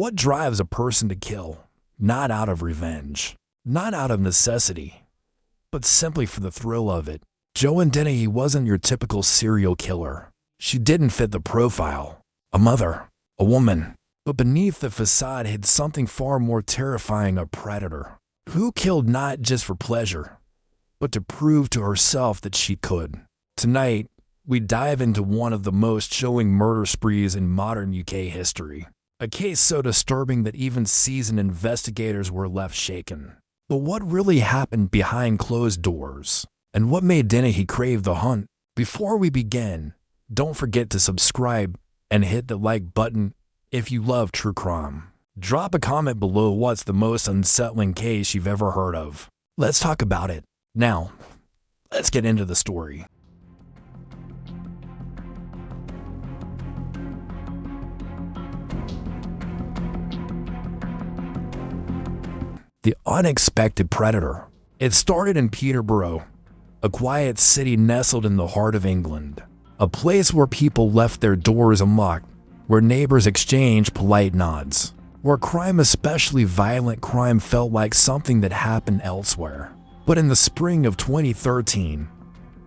What drives a person to kill? Not out of revenge, not out of necessity, but simply for the thrill of it. Joanna Dennehy wasn't your typical serial killer. She didn't fit the profile. A mother, a woman. But beneath the facade hid something far more terrifying, a predator who killed not just for pleasure, but to prove to herself that she could. Tonight, we dive into one of the most chilling murder sprees in modern UK history. A case so disturbing that even seasoned investigators were left shaken. But what really happened behind closed doors? And what made Dennehy crave the hunt? Before we begin, don't forget to subscribe and hit the like button if you love true crime. Drop a comment below what's the most unsettling case you've ever heard of. Let's talk about it. Now, let's get into the story. The unexpected predator. It started in Peterborough, a quiet city nestled in the heart of England. A place where people left their doors unlocked, where neighbors exchanged polite nods, where crime, especially violent crime, felt like something that happened elsewhere. But in the spring of 2013,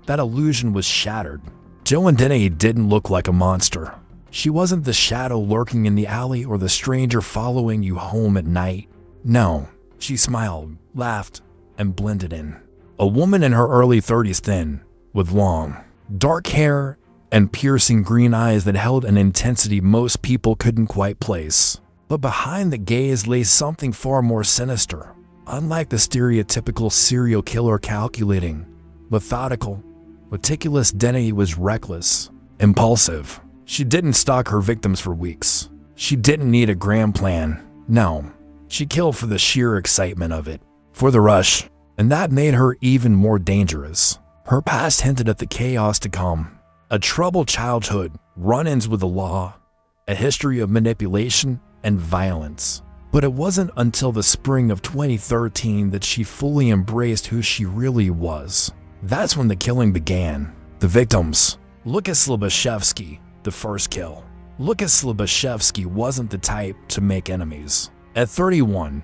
that illusion was shattered. Joanna Dennehy didn't look like a monster. She wasn't the shadow lurking in the alley or the stranger following you home at night. No, she smiled, laughed, and blended in. A woman in her early 30s, thin, with long, dark hair and piercing green eyes that held an intensity most people couldn't quite place. But behind the gaze lay something far more sinister. Unlike the stereotypical serial killer, calculating, methodical, meticulous, Dennehy was reckless, impulsive. She didn't stalk her victims for weeks. She didn't need a grand plan. No, she killed for the sheer excitement of it, for the rush, and that made her even more dangerous. Her past hinted at the chaos to come. A troubled childhood, run-ins with the law, a history of manipulation and violence. But it wasn't until the spring of 2013 that she fully embraced who she really was. That's when the killing began. The victims. Lucas Slabashevsky, the first kill. Lucas Slabashevsky wasn't the type to make enemies. At 31,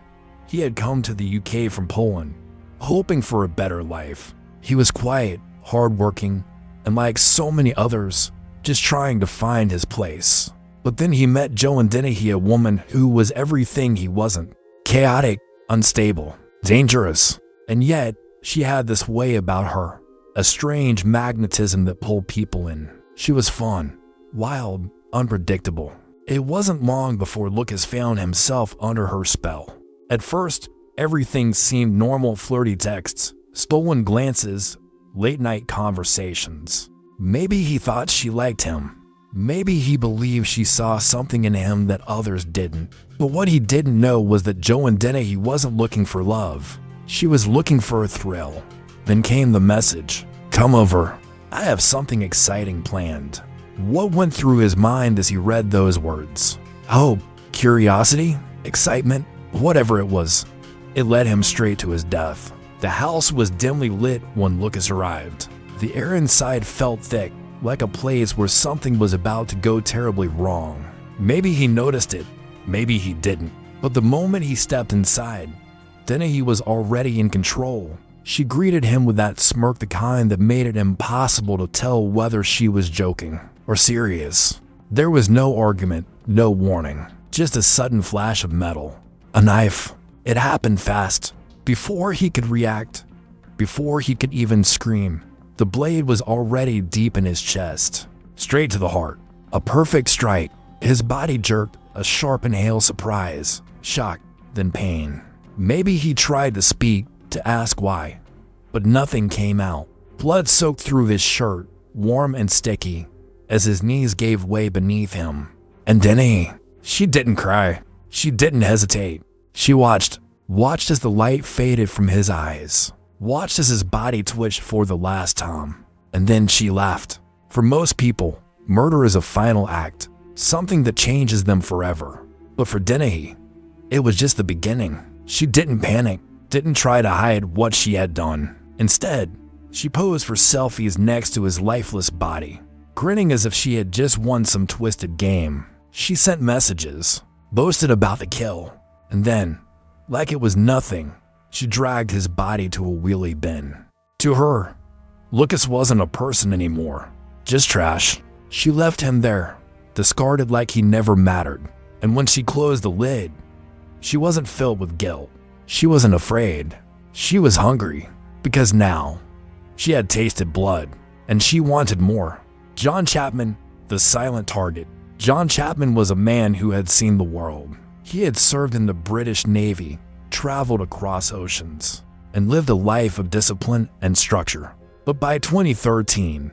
he had come to the UK from Poland, hoping for a better life. He was quiet, hardworking, and like so many others, just trying to find his place. But then he met Joanna Dennehy, a woman who was everything he wasn't. Chaotic, unstable, dangerous. And yet, she had this way about her, a strange magnetism that pulled people in. She was fun, wild, unpredictable. It wasn't long before Lucas found himself under her spell. At first, everything seemed normal: flirty texts, stolen glances, late-night conversations. Maybe he thought she liked him. Maybe he believed she saw something in him that others didn't. But what he didn't know was that Joanna Dennehy wasn't looking for love. She was looking for a thrill. Then came the message. "Come over. I have something exciting planned." What went through his mind as he read those words? Hope, curiosity, excitement, whatever it was. It led him straight to his death. The house was dimly lit when Lucas arrived. The air inside felt thick, like a place where something was about to go terribly wrong. Maybe he noticed it, maybe he didn't. But the moment he stepped inside, Dennehy was already in control. She greeted him with that smirk, the kind that made it impossible to tell whether she was joking or serious. There was no argument, no warning, just a sudden flash of metal. A knife. It happened fast. Before he could react, before he could even scream, the blade was already deep in his chest, straight to the heart. A perfect strike. His body jerked, a sharp inhale, surprise, shock, then pain. Maybe he tried to speak, to ask why, but nothing came out. Blood soaked through his shirt, warm and sticky, as his knees gave way beneath him. And Dennehy, she didn't cry. She didn't hesitate. She watched as the light faded from his eyes. Watched as his body twitched for the last time. And then she laughed. For most people, murder is a final act, something that changes them forever. But for Dennehy, it was just the beginning. She didn't panic, didn't try to hide what she had done. Instead, she posed for selfies next to his lifeless body, grinning as if she had just won some twisted game. She sent messages, boasted about the kill, and then, like it was nothing, she dragged his body to a wheelie bin. To her, Lucas wasn't a person anymore, just trash. She left him there, discarded like he never mattered. And when she closed the lid, she wasn't filled with guilt. She wasn't afraid. She was hungry, because now she had tasted blood, and she wanted more. John Chapman, the silent target. John Chapman was a man who had seen the world. He had served in the British Navy, traveled across oceans, and lived a life of discipline and structure. But by 2013,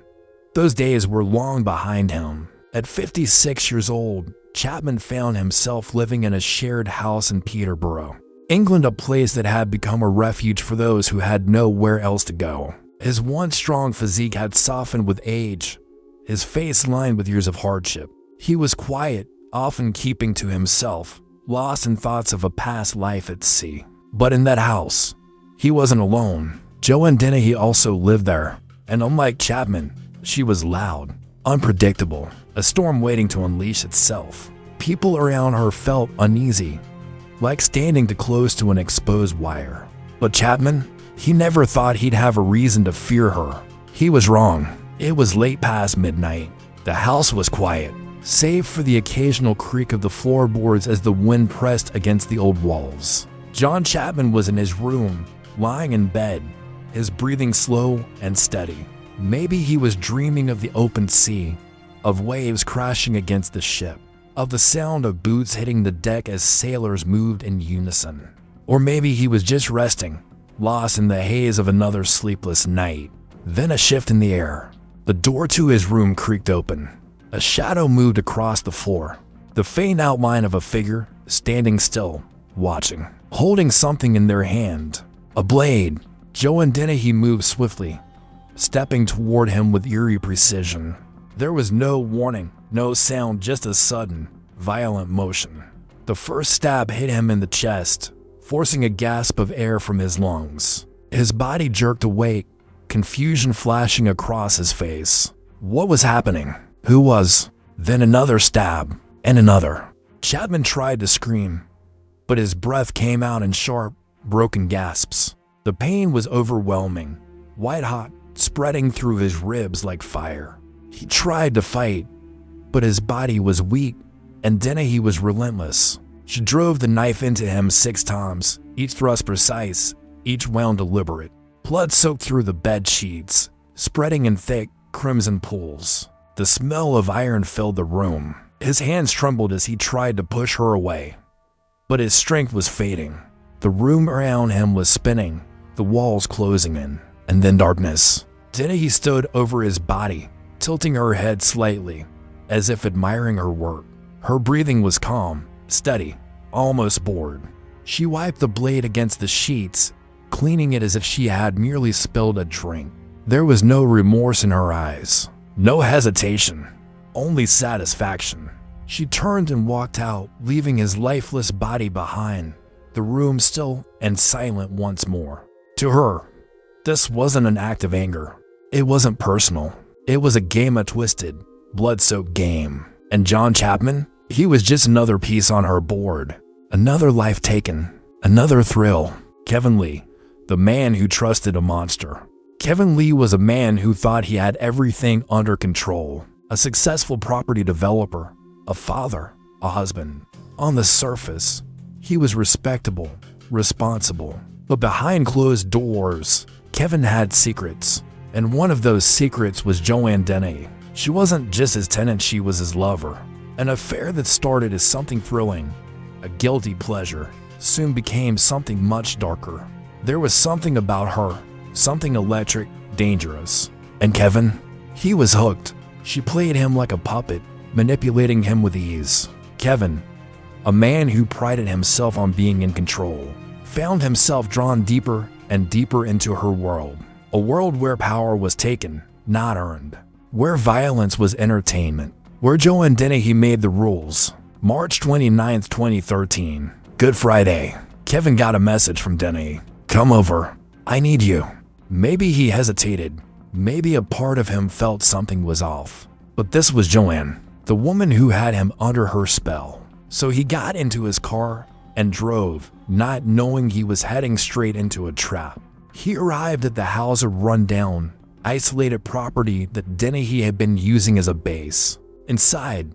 those days were long behind him. At 56 years old, Chapman found himself living in a shared house in Peterborough, England, a place that had become a refuge for those who had nowhere else to go. His once strong physique had softened with age, his face lined with years of hardship. He was quiet, often keeping to himself, lost in thoughts of a past life at sea. But in that house, he wasn't alone. Joanna Dennehy also lived there, and unlike Chapman, she was loud, unpredictable, a storm waiting to unleash itself. People around her felt uneasy, like standing too close to an exposed wire. But Chapman, he never thought he'd have a reason to fear her. He was wrong. It was late past midnight. The house was quiet, save for the occasional creak of the floorboards as the wind pressed against the old walls. John Chapman was in his room, lying in bed, his breathing slow and steady. Maybe he was dreaming of the open sea, of waves crashing against the ship, of the sound of boots hitting the deck as sailors moved in unison. Or maybe he was just resting, lost in the haze of another sleepless night. Then a shift in the air. The door to his room creaked open. A shadow moved across the floor, the faint outline of a figure standing still, watching, holding something in their hand. A blade. Joanna Dennehy moved swiftly, stepping toward him with eerie precision. There was no warning, no sound, just a sudden, violent motion. The first stab hit him in the chest, forcing a gasp of air from his lungs. His body jerked awake, confusion flashing across his face. What was happening? Who was? Then another stab, and another. Chapman tried to scream, but his breath came out in sharp, broken gasps. The pain was overwhelming, white-hot, spreading through his ribs like fire. He tried to fight, but his body was weak, and Dennehy was relentless. She drove the knife into him 6 times, each thrust precise, each wound deliberate. Blood soaked through the bed sheets, spreading in thick, crimson pools. The smell of iron filled the room. His hands trembled as he tried to push her away, but his strength was fading. The room around him was spinning, the walls closing in, and then darkness. Dennehy stood over his body, tilting her head slightly, as if admiring her work. Her breathing was calm, steady, almost bored. She wiped the blade against the sheets, cleaning it as if she had merely spilled a drink. There was no remorse in her eyes, no hesitation, only satisfaction. She turned and walked out, leaving his lifeless body behind, the room still and silent once more. To her, this wasn't an act of anger. It wasn't personal. It was a game of twisted, blood-soaked game. And John Chapman, he was just another piece on her board. Another life taken, another thrill. Kevin Lee, the man who trusted a monster. Kevin Lee was a man who thought he had everything under control. A successful property developer, a father, a husband. On the surface, he was respectable, responsible. But behind closed doors, Kevin had secrets. And one of those secrets was Joanna Dennehy. She wasn't just his tenant, she was his lover. An affair that started as something thrilling, a guilty pleasure, soon became something much darker. There was something about her, something electric, dangerous. And Kevin, he was hooked. She played him like a puppet, manipulating him with ease. Kevin, a man who prided himself on being in control, found himself drawn deeper and deeper into her world. A world where power was taken, not earned. Where violence was entertainment. Where Joanna Dennehy made the rules. March 29, 2013. Good Friday. Kevin got a message from Dennehy. Come over. I need you. Maybe he hesitated. Maybe a part of him felt something was off. But this was Joanna, the woman who had him under her spell. So he got into his car and drove, not knowing he was heading straight into a trap. He arrived at the house of rundown, isolated property that Dennehy had been using as a base. Inside,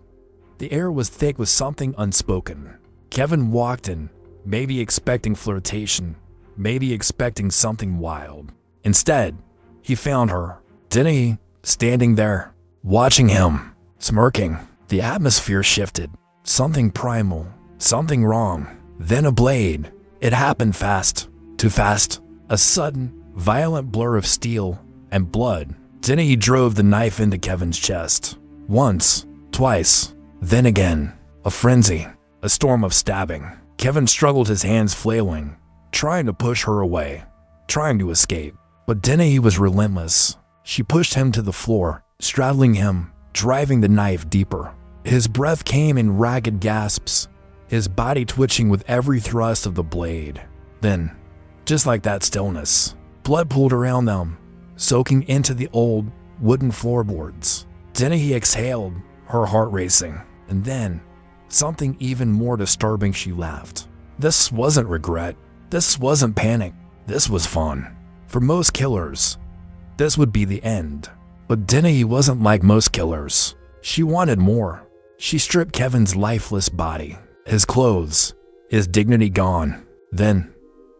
the air was thick with something unspoken. Kevin walked in, maybe expecting flirtation, maybe expecting something wild. Instead, he found her, Dennehy, standing there, watching him, smirking. The atmosphere shifted. Something primal, something wrong. Then a blade. It happened fast, too fast. A sudden, violent blur of steel and blood. Dennehy drove the knife into Kevin's chest. Once, twice, then again. A frenzy, a storm of stabbing. Kevin struggled, his hands flailing, trying to push her away, trying to escape. But Dennehy was relentless. She pushed him to the floor, straddling him, driving the knife deeper. His breath came in ragged gasps, his body twitching with every thrust of the blade. Then, just like that stillness, blood pooled around them, soaking into the old wooden floorboards. Dennehy exhaled, her heart racing, and then, something even more disturbing, she laughed. This wasn't regret. This wasn't panic. This was fun. For most killers, this would be the end. But Dennehy wasn't like most killers. She wanted more. She stripped Kevin's lifeless body, his clothes, his dignity gone. Then,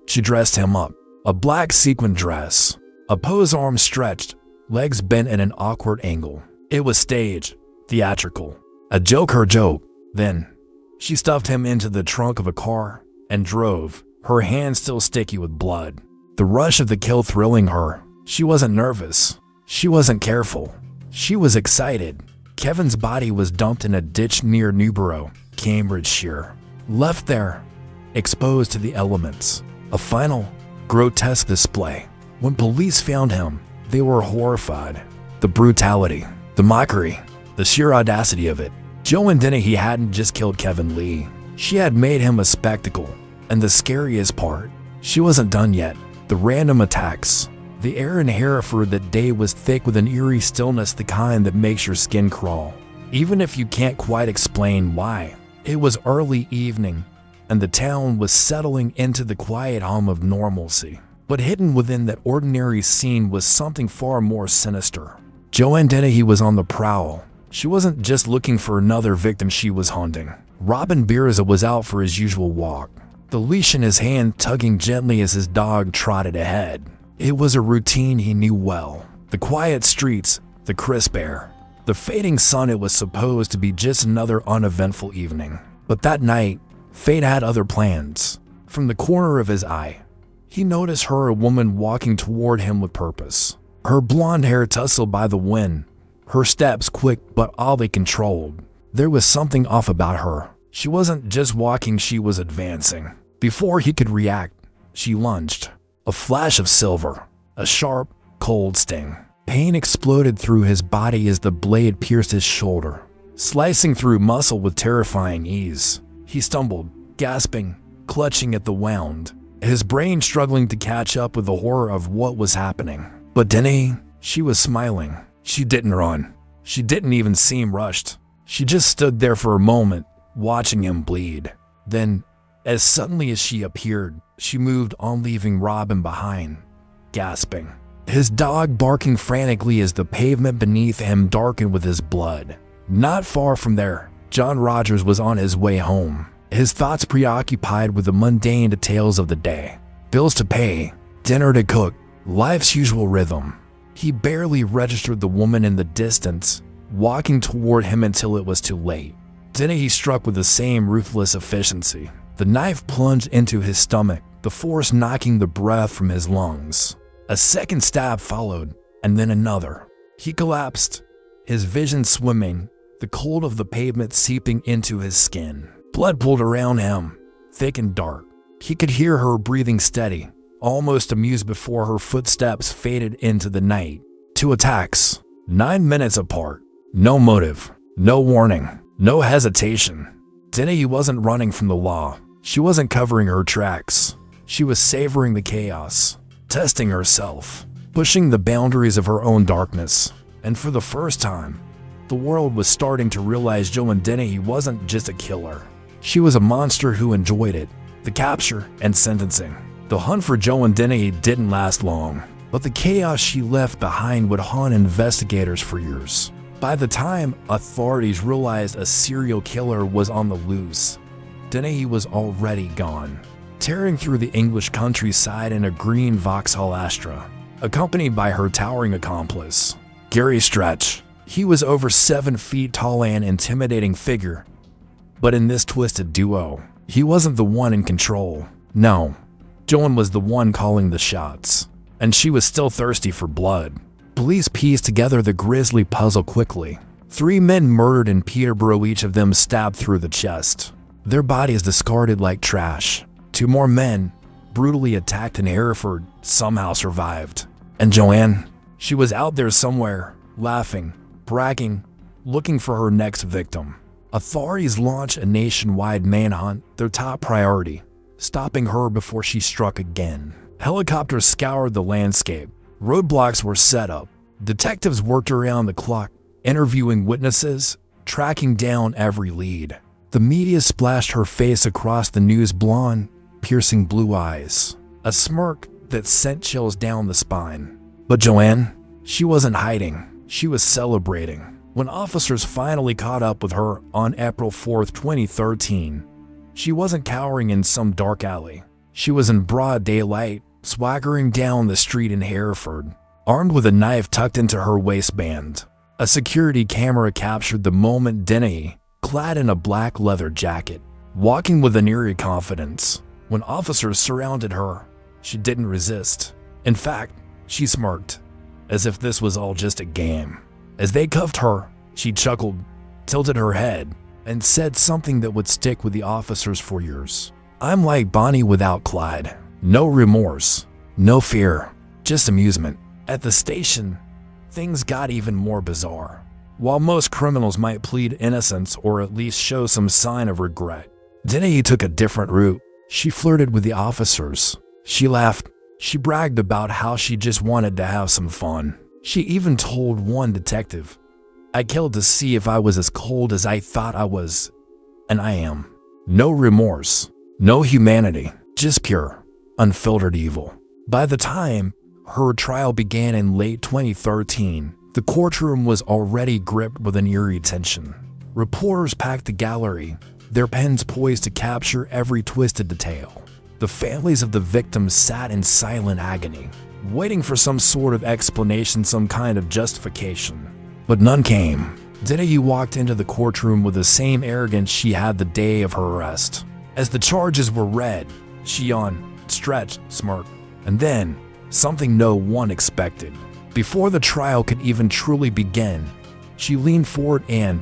she dressed him up. A black sequin dress, a pose, arms stretched, legs bent at an awkward angle. It was staged, theatrical, a joke, her joke. Then, she stuffed him into the trunk of a car and drove, her hands still sticky with blood. The rush of the kill thrilling her. She wasn't nervous. She wasn't careful. She was excited. Kevin's body was dumped in a ditch near Newborough, Cambridgeshire. Left there, exposed to the elements. A final, grotesque display. When police found him, they were horrified. The brutality, the mockery, the sheer audacity of it. Joanna Dennehy hadn't just killed Kevin Lee. She had made him a spectacle. And the scariest part, she wasn't done yet. The random attacks. The air in Hereford that day was thick with an eerie stillness, the kind that makes your skin crawl, even if you can't quite explain why. It was early evening, and the town was settling into the quiet hum of normalcy. But hidden within that ordinary scene was something far more sinister. Joanna Dennehy was on the prowl. She wasn't just looking for another victim she was hunting. Robin Beerza was out for his usual walk, the leash in his hand tugging gently as his dog trotted ahead. It was a routine he knew well. The quiet streets, the crisp air, the fading sun. It was supposed to be just another uneventful evening. But that night, fate had other plans. From the corner of his eye, he noticed her, a woman walking toward him with purpose. Her blonde hair tousled by the wind, her steps quick but oddly controlled. There was something off about her. She wasn't just walking, she was advancing. Before he could react, she lunged. A flash of silver, a sharp, cold sting. Pain exploded through his body as the blade pierced his shoulder, slicing through muscle with terrifying ease. He stumbled, gasping, clutching at the wound, his brain struggling to catch up with the horror of what was happening. But Dennehy, she was smiling. She didn't run. She didn't even seem rushed. She just stood there for a moment, watching him bleed. Then, as suddenly as she appeared, she moved on, leaving Robin behind, gasping. His dog barking frantically as the pavement beneath him darkened with his blood. Not far from there, John Rogers was on his way home, his thoughts preoccupied with the mundane details of the day. Bills to pay, dinner to cook, life's usual rhythm. He barely registered the woman in the distance, walking toward him until it was too late. Dennehy struck with the same ruthless efficiency. The knife plunged into his stomach, the force knocking the breath from his lungs. A second stab followed, and then another. He collapsed, his vision swimming, the cold of the pavement seeping into his skin. Blood pooled around him, thick and dark. He could hear her breathing steady, almost amused before her footsteps faded into the night. 2 attacks, 9 minutes apart. No motive, no warning, no hesitation. Dennehy wasn't running from the law. She wasn't covering her tracks. She was savoring the chaos, testing herself, pushing the boundaries of her own darkness. And for the first time, the world was starting to realize Joanna Dennehy wasn't just a killer. She was a monster who enjoyed it, the capture and sentencing. The hunt for Joanna Dennehy didn't last long, but the chaos she left behind would haunt investigators for years. By the time authorities realized a serial killer was on the loose, Dennehy was already gone, tearing through the English countryside in a green Vauxhall Astra, accompanied by her towering accomplice, Gary Stretch. He was over 7 feet tall and intimidating figure, but in this twisted duo, he wasn't the one in control. No, Joan was the one calling the shots, and she was still thirsty for blood. Police pieced together the grisly puzzle quickly. 3 men murdered in Peterborough, each of them stabbed through the chest, their bodies discarded like trash. 2 more men, brutally attacked in Hereford, somehow survived. And Joanne, she was out there somewhere, laughing, bragging, looking for her next victim. Authorities launched a nationwide manhunt, their top priority, stopping her before she struck again. Helicopters scoured the landscape. Roadblocks were set up. Detectives worked around the clock, interviewing witnesses, tracking down every lead. The media splashed her face across the news, blonde, piercing blue eyes, a smirk that sent chills down the spine. But Joanne, she wasn't hiding. She was celebrating. When officers finally caught up with her on April 4, 2013, she wasn't cowering in some dark alley. She was in broad daylight, swaggering down the street in Hereford, armed with a knife tucked into her waistband. A security camera captured the moment. Dennehy, clad in a black leather jacket, walking with an eerie confidence. When officers surrounded her, she didn't resist. In fact, she smirked, as if this was all just a game. As they cuffed her, she chuckled, tilted her head, and said something that would stick with the officers for years. "I'm like Bonnie without Clyde. No remorse, no fear, just amusement." At the station, things got even more bizarre. While most criminals might plead innocence or at least show some sign of regret, Dennehy took a different route. She flirted with the officers. She laughed. She bragged about how she just wanted to have some fun. She even told one detective, "I killed to see if I was as cold as I thought I was, and I am." No remorse, no humanity, just pure, unfiltered evil. By the time her trial began in late 2013, the courtroom was already gripped with an eerie tension. Reporters packed the gallery, their pens poised to capture every twisted detail. The families of the victims sat in silent agony, waiting for some sort of explanation, some kind of justification. But none came. Dennehy walked into the courtroom with the same arrogance she had the day of her arrest. As the charges were read, she yawned, stretched, smirked, and then something no one expected. Before the trial could even truly begin, she leaned forward and,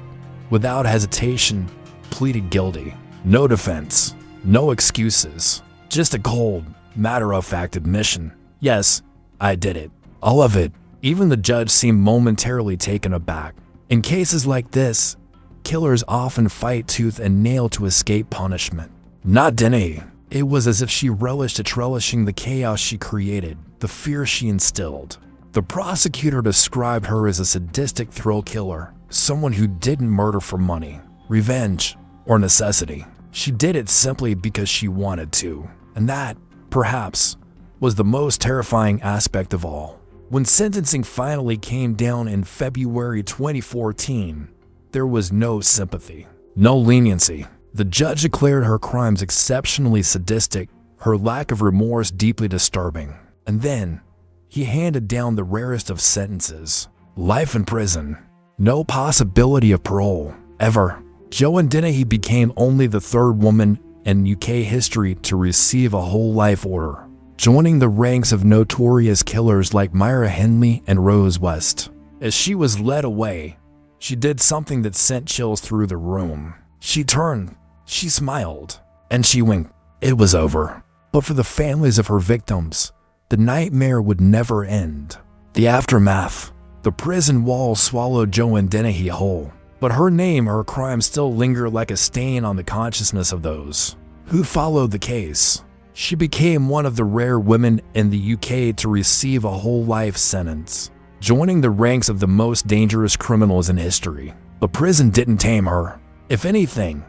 without hesitation, pleaded guilty. No defense, no excuses, just a cold, matter-of-fact admission. "Yes, I did it. All of it." Even the judge seemed momentarily taken aback. In cases like this, killers often fight tooth and nail to escape punishment. Not Dennehy. It was as if she relished at relishing the chaos she created, the fear she instilled. The prosecutor described her as a sadistic thrill killer, someone who didn't murder for money, revenge, or necessity. She did it simply because she wanted to. And that, perhaps, was the most terrifying aspect of all. When sentencing finally came down in February 2014, there was no sympathy, no leniency. The judge declared her crimes exceptionally sadistic, her lack of remorse deeply disturbing. And then, he handed down the rarest of sentences: life in prison. No possibility of parole, ever. Joanna Dennehy became only the 3rd woman in UK history to receive a whole life order, joining the ranks of notorious killers like Myra Hindley and Rose West. As she was led away, she did something that sent chills through the room. She turned, she smiled, and she winked. It was over. But for the families of her victims, the nightmare would never end. The aftermath. The prison walls swallowed Joanna Dennehy whole. But her name, her crimes still linger like a stain on the consciousness of those who followed the case. She became one of the rare women in the UK to receive a whole life sentence, joining the ranks of the most dangerous criminals in history. But prison didn't tame her. If anything,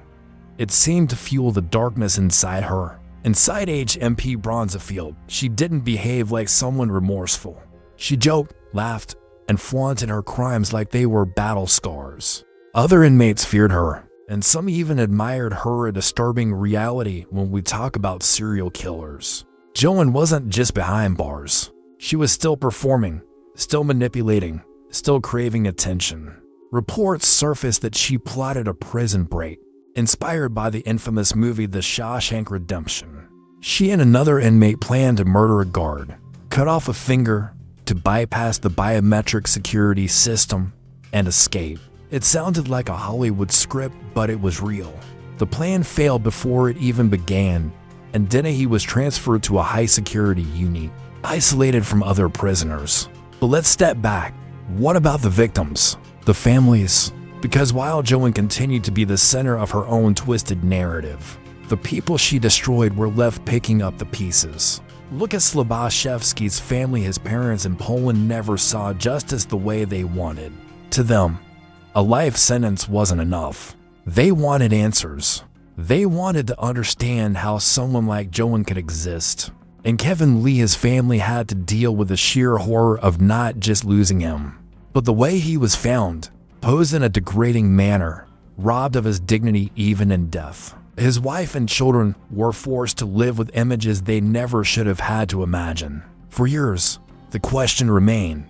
It seemed to fuel the darkness inside her. Inside HMP Bronzefield, she didn't behave like someone remorseful. She joked, laughed, and flaunted her crimes like they were battle scars. Other inmates feared her, and some even admired her, a disturbing reality when we talk about serial killers. Joanne wasn't just behind bars. She was still performing, still manipulating, still craving attention. Reports surfaced that she plotted a prison break, inspired by the infamous movie The Shawshank Redemption. She and another inmate planned to murder a guard, cut off a finger to bypass the biometric security system, and escape. It sounded like a Hollywood script, but it was real. The plan failed before it even began, and Dennehy was transferred to a high-security unit, isolated from other prisoners. But let's step back. What about the victims? The families? Because while Joanne continued to be the center of her own twisted narrative, the people she destroyed were left picking up the pieces. Look at Slabaszewski's family. His parents in Poland never saw justice the way they wanted. To them, a life sentence wasn't enough. They wanted answers. They wanted to understand how someone like Joanne could exist. And Kevin Lee's family had to deal with the sheer horror of not just losing him, but the way he was found, posed in a degrading manner, robbed of his dignity even in death. His wife and children were forced to live with images they never should have had to imagine. For years, the question remained,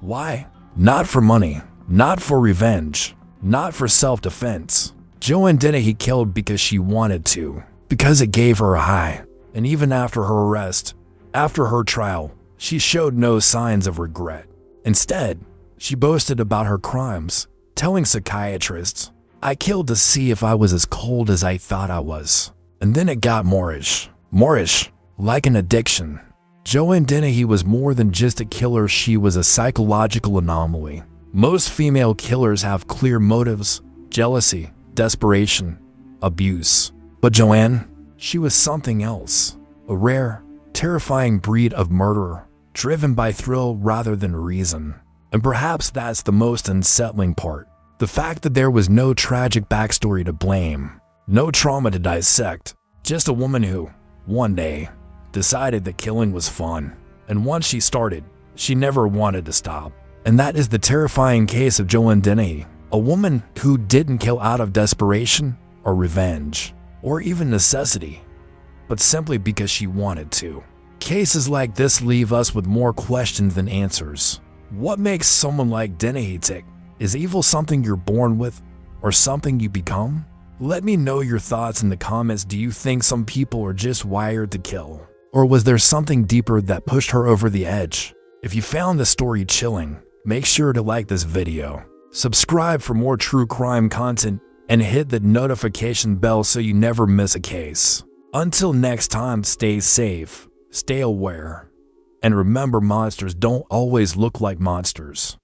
why? Not for money, not for revenge, not for self-defense. Joanna Dennehy killed because she wanted to, because it gave her a high. And even after her arrest, after her trial, she showed no signs of regret. Instead, she boasted about her crimes, telling psychiatrists, "I killed to see if I was as cold as I thought I was." And then it got moreish, like an addiction. Joanna Dennehy was more than just a killer. She was a psychological anomaly. Most female killers have clear motives: jealousy, desperation, abuse. But Joanne, she was something else. A rare, terrifying breed of murderer, driven by thrill rather than reason. And perhaps that's the most unsettling part. The fact that there was no tragic backstory to blame, no trauma to dissect, just a woman who, one day, decided that killing was fun. And once she started, she never wanted to stop. And that is the terrifying case of Joanna Dennehy, a woman who didn't kill out of desperation or revenge, or even necessity, but simply because she wanted to. Cases like this leave us with more questions than answers. What makes someone like Dennehy tick? Is evil something you're born with, or something you become? Let me know your thoughts in the comments. Do you think some people are just wired to kill? Or was there something deeper that pushed her over the edge? If you found this story chilling, make sure to like this video, subscribe for more true crime content, and hit the notification bell so you never miss a case. Until next time, stay safe, stay aware, and remember, monsters don't always look like monsters.